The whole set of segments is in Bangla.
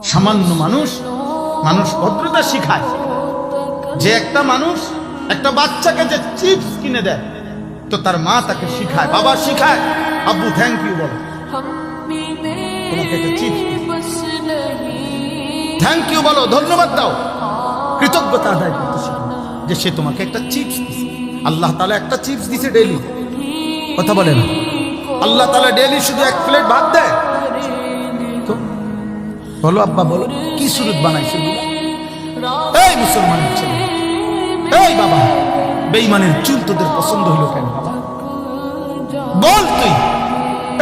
সামান্য মানুষ ভদ্রতা শিখায়। যে একটা মানুষ একটা বাচ্চাকে যে চিপস কিনে দেয়, তো তার মা তাকে শিখায়, বাবা শিখায়, আব্বু থ্যাংক ইউ বলো, তোমাকে একটা চিপস, থ্যাংক ইউ বলো, ধন্যবাদ দাও, কৃতজ্ঞতা আদায় করতে শিখো যে সে তোমাকে একটা চিপস দিছে। আল্লাহ তাআলা একটা চিপস দিছে ডেইলি, কথা বলে না? আল্লাহ তাআলা ডেইলি শুধু এক প্লেট ভাত দেয়? তো বলো আব্বা, বলো কি সুরত বানাইছে? এই মুসলমানের ছেলে, এই বাবা, বেঈমানের চুল তোদের পছন্দ হলো কেন বাবা? বল তুই,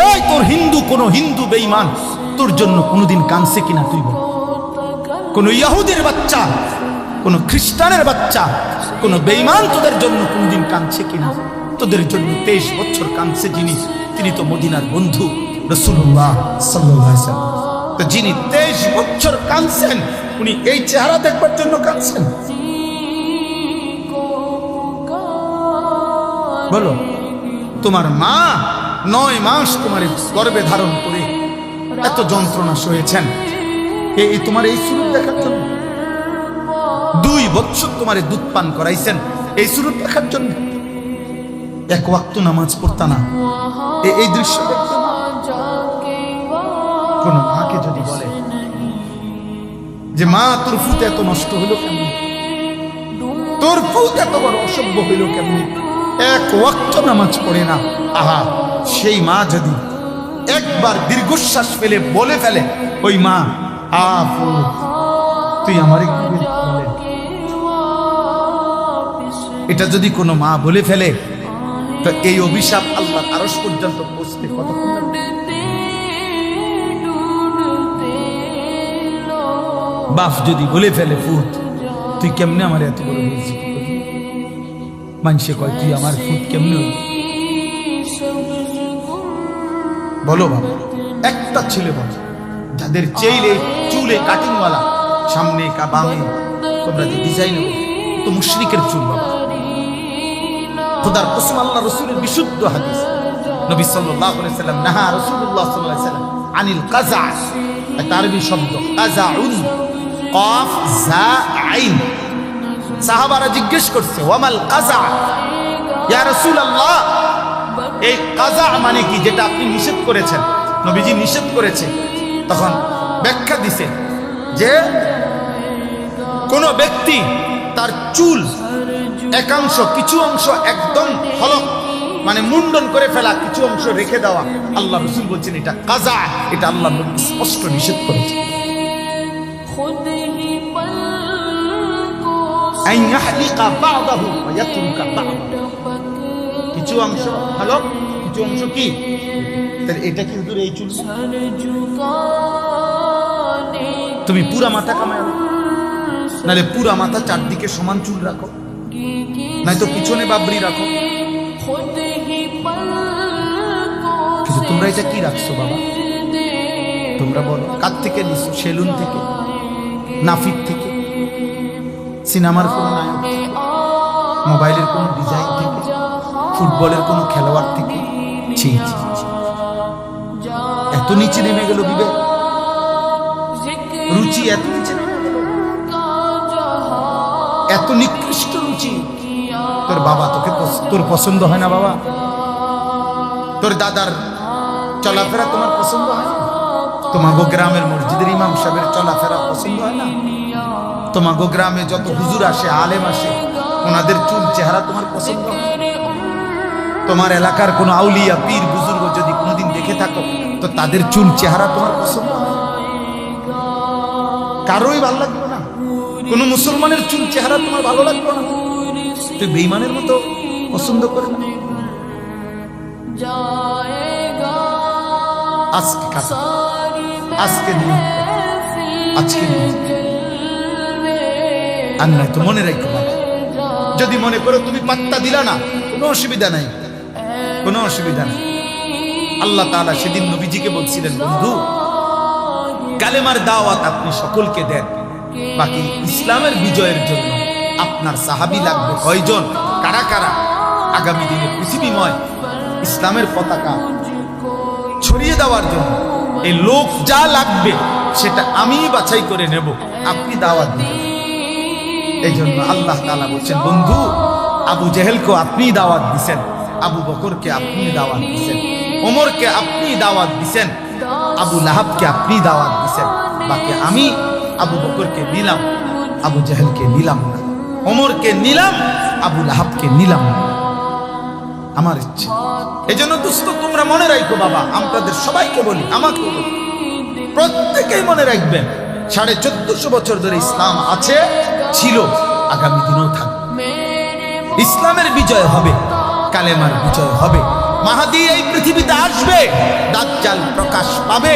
এই তোর কোন হিন্দু বেঈমান তোর জন্য কোনোদিন কাঁদছে কিনা তুই বল? কোন ইহুদির বাচ্চা, কোন খ্রিস্টানের বাচ্চা, কোন বেঈমান তোদের জন্য কোনদিন কাঁদছে কিনা? তোদের জন্য 23 বছর কাঁদছে যিনি, তিনি তো মদিনার বন্ধু রাসূলুল্লাহ সাল্লাল্লাহু আলাইহি ওয়াসাল্লাম। তো যিনি 23 বছর কাঁদছেন, উনি এই চেহারা দেখবার জন্য কাঁদছেন? বলো, তোমার মা 9 মাস তোমার গর্ভে ধারণ করে এত যন্ত্রণা সয়েছেন এই তোমার এই সুরত দেখার জন্য? 2 বছর তোমার দুধ পান করাইছেন এই সুরত দেখার জন্য? এক ওয়াক্ত নামাজ পড়তা না এই দৃশ্য দেখতে? কোন মাকে যদি বলে যে মা তোর ফুট এত নষ্ট হইল কেমনি, তোর ফুট এত বড় অসভ্য হইল কেমনি, এক ওয়াক্ত নামাজ পড়ে না, আহা, সেই মা যদি একবার দীর্ঘশ্বাস ফেলে বলে ফেলে, ওই মা তুই আমার এটা যদি কোনো মা বলে ফেলে, তো এই অভিশাপ আল্লাহর আরশ পর্যন্ত পৌঁছতে কতক্ষণ লাগবে? বাপ যদি বলে ফেলে ফুট, তুই কেমনে আমার এত বড় হয়েছি, মানুষে কয় তুই আমার ফুট কেমনে হইল? বলো বাবা, একটা ছেলে বল যাদের চেইলে চুলে কাটিংওয়ালা, সামনে কা বামে তোমরা যে ডিজাইন, তো মুশরিকের চুল বাবা। খোদার কসম, আল্লাহ রাসূলের বিশুদ্ধ হাদিস, নবী সাল্লাল্লাহু আলাইহি সাল্লাম নাহা রাসূলুল্লাহ সাল্লাল্লাহু আলাইহি সাল্লাম আনিল কাযা, একটা আরবি শব্দ কাযাউন, কফ জা আইন। সাহাবারা জিজ্ঞেস করছে, ওয়ামাল কাযা ইয়া রাসূলুল্লাহ, এই কাযা মানে কি, যেটা আপনি নিষেধ করেছেন, নবীজি নিষেধ করেছে? তখন ব্যাখ্যা দিছে যে কোন ব্যক্তি তার চুল একাংশ, কিছু অংশ একদম হলক মানে মুন্ডন করে ফেলা, কিছু অংশ রেখে দেওয়া, আল্লাহ রাসূল বলছেন এটা কাযা, এটা আল্লাহ নবী স্পষ্ট নিষেধ করেছেন। আন ইয়াহলিকা বা'দাহু ওয়া ইয়াতরুকা বা'দাহু, কিছু অংশ হলক, কিছু অংশ কি? তাহলে এটা কি হুজুর এই চুল? তুমি পুরা মাথা কামায়, নাহলে পুরা মাথা চারদিকে সমান চুল রাখো, নাই তো পিছনে বাবরি রাখো। কিন্তু তোমরা এটা কি রাখছো বাবা? তোমরা বলো, কার থেকে নিছো? সেলুন থেকে, নাফিক থেকে, সিনেমার কোন নায়ক থেকে, মোবাইলের কোন ডিজাইন থেকে, ফুটবলের কোন খেলোয়াড় থেকে? ছি ছি, এত নিচে নেমে গেল বিবেক, রুচি এত নিচে নেমে গেল, এত নিকৃষ্ট রুচি। তোর বাবা তোর পছন্দ হয় না বাবা? তোর দাদার চলাফেরা তোমার পছন্দ হয় না? তোমাগো গ্রামের মসজিদের ইমাম সাহেবের চলাফেরা পছন্দ হয় না? তোমাগো গ্রামে যত হুজুর আসে, আলেম আসে, ওনাদের চুল চেহারা তোমার পছন্দ হয়? তোমার এলাকার কোন আউলিয়া পীর বুজুর্গ যদি কোনোদিন দেখে থাকো, তো তাদের চুল চেহারা তোমার পছন্দ হয়? কারোই ভালো লাগলো না? কোন মুসলমানের চুল চেহারা তোমার ভালো লাগলো না? তুই বেঈমানের মতো পছন্দ করে না? আজকে আর নয় তো মনে রাখো বাবা, যদি মনে করো তুমি পাত্তা দিলা না, কোনো অসুবিধা নাই, কোনো অসুবিধা নাই। আল্লাহ তাআলা সেদিন নবীজিকে বলছিলেন, বন্ধু কালেমার দাওয়াত আপনি সকলকে দেন, বাকি ইসলামের বিজয়ের জন্য আপনার সাহাবী লাগবে কয়জন, কারা কারা আগামী দিনে পৃথিবীময় ইসলামের পতাকা ছড়িয়ে দেওয়ার জন্য এই লোক যা লাগবে সেটা আমি বাছাই করে নেব, আপনি দাওয়াত দিবেন। এই জন্য আল্লাহ তাআলা বলছেন, বন্ধু আবু জেহেলকে আপনি দাওয়াত দিছেন, আবু বকরকে আপনি দাওয়াত দিছেন, ওমরকে আপনি দাওয়াত দিছেন, আবু লাহাবকে আপনি দাওয়াত দিছেন, বাকি আমি আবু বকরকে নিলাম, আবু জেহেলকে নিলাম না, ওমরকে নিলাম, আবু লাহাবকে নিলাম না। আমার ইচ্ছে। এই জন্য দোস্ত তোমরা মনে রাখো বাবা, আপনাদের সবাইকে বলি, আমাকে বলি, প্রত্যেকেই মনে রাখবেন 1450 বছর ধরে ইসলাম আছে, ছিল, আগামী দিনেও থাকবে। ইসলামের বিজয় হবে, কালেমার বিজয় হবে। মাহদী এই পৃথিবীতে আসবে, দাজ্জাল প্রকাশ পাবে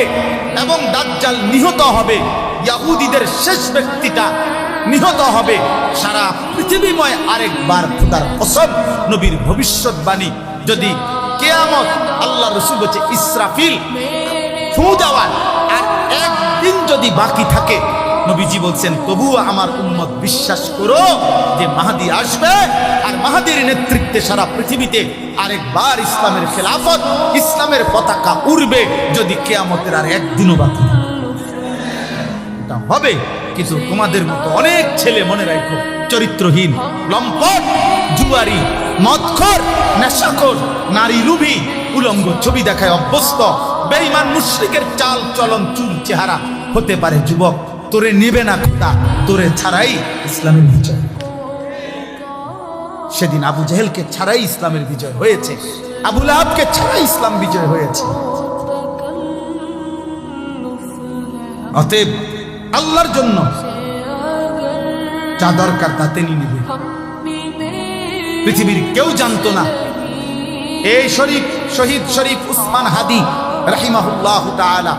এবং দাজ্জাল নিহত হবে। ইহুদিদের শেষ ব্যক্তিটা নিহত হবে। সারা পৃথিবীময় আরেকবার খোদার কসম, নবীর ভবিষ্যৎবাণী, যদি কিয়ামত, আল্লাহ রাসূল বলেছে ইসরাফিল ফু দেওয়ার আর একদিন যদি বাকি থাকে, নবীজি বলছেন তবুও আমার উম্মত বিশ্বাস করো যে মাহদী আসবে, আর মাহদীর নেতৃত্বে সারা পৃথিবীতে আরেকবার ইসলামের খেলাফত, ইসলামের পতাকা উড়বে, যদি কিয়ামতের আর একদিনও বাকি থাকে। এটা হবে। কিন্তু তোমাদের মতো অনেক ছেলে, মনে রাখো, চরিত্রহীন, লম্পট, জুয়ারি, মদখোর, নেশাখোর, নারী লুভী, উলঙ্গ ছবি দেখায় অভ্যস্ত, বেঈমান মুশরিকের চাল চলন, চুল চেহারা হতে পারে যুবক, তোরে নেবে না খোদা, তোরে ছাড়াই ইসলামের বিজয়। সেদিন আবু জেহেলকে ছাড়াই ইসলামের বিজয় হয়েছে, আবু লাহাবকে ছাড়াই ইসলাম বিজয় হয়েছে। অতএব আল্লাহর জন্য যা দরকার তা তিনি নিবে। পৃথিবীর কেউ জানতো না এই শহীদ শরীফ উসমান হাদি রাহিমাহুল্লাহ তাআলা,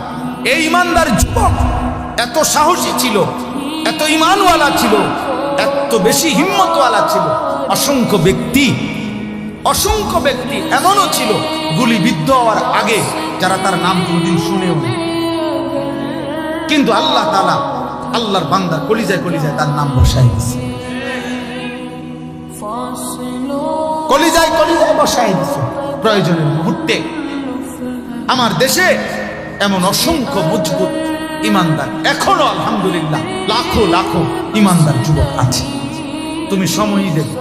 এই ইমানদার যুবক এত সাহসী ছিল, এত ইমানওয়ালা ছিল, এত বেশি হিম্মতওয়ালা ছিল। অসংখ্য ব্যক্তি এমনও ছিল গুলিবিদ্ধ হওয়ার আগে যারা তার নাম কোনদিন শুনেও না, কিন্তু আল্লাহ তাআলা আল্লাহর বান্দা কলিজায় কলিজায় তার নাম বসায় দিয়েছে, কলিজায় কলিজায় বসায় দিয়েছে। প্রয়োজনের মুহূর্তে আমার দেশে এমন অসংখ্য মজবুত ইমানদার এখনো আলহামদুলিল্লাহ লাখো লাখো ইমানদার যুবক আছে। তুমি সময়ই দেবে,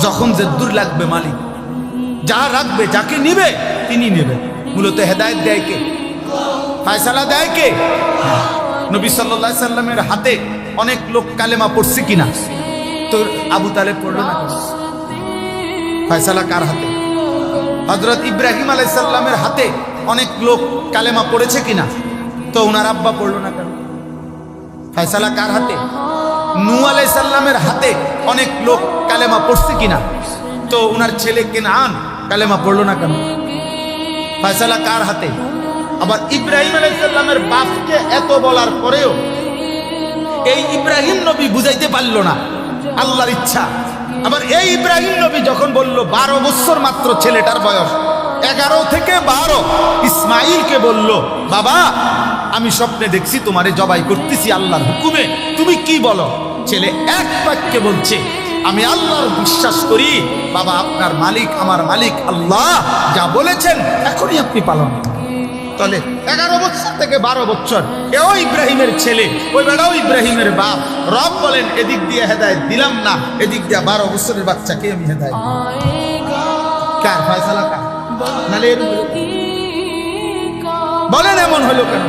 যখন যে দূর লাগবে মালিক যা রাখবে, যাকে নিবে তিনি নেবে। মূলত হেদায়েত দেয় কে? ফায়সালা দেয় কে? নবী সাল্লাল্লাহু আলাইহি সাল্লামের হাতে অনেক লোক কালেমা পড়ছে কিনা? তো আবু তালেব পড়লো না কেন? ফায়সালা কার হাতে? হযরত ইব্রাহিম আলাইহিস সালামের হাতে অনেক লোক কালেমা পড়েছে কিনা? তো উনার আব্বা পড়লো না কেন? ফায়সালা কার হাতে? নূহ আলাইহিস সালামের হাতে অনেক লোক কালেমা পড়ছে কিনা? তো উনার ছেলে কেনান কালেমা পড়লো না কেন? ফায়সালা কার হাতে? আবার ইব্রাহিম আলাইহিস সালামের বাপকে এত বলার পরেও এই ইব্রাহিম নবী বুঝাইতে পারলো না আল্লাহর ইচ্ছা। আবার এই ইব্রাহিম নবী যখন বলল 12 বছর মাত্র ছেলেটার বয়স, 11 থেকে 12, ইসমাইলকে বলল, বাবা আমি স্বপ্নে দেখছি তোমারে জবাই করতেছি আল্লাহর হুকুমে, তুমি কি বলো? ছেলে এক বাক্যে বলছে, আমি আল্লাহর বিশ্বাস করি বাবা, আপনার মালিক আমার মালিক আল্লাহ, যা বলেছেন এখনই আপনি পালন করেন। তাহলে 11 বছর থেকে 12 বছর, এও ইব্রাহিমের ছেলে, ওই বেড়াও ইব্রাহিমের বাপ। রব বলেন এদিক দিয়ে হেদায়েত দিলাম না, এদিক দিয়ে 12 বছরের বাচ্চাকে আমি হেদায়েত কার? ফায়সালা কার? নালে বলেন এমন হলো কেন?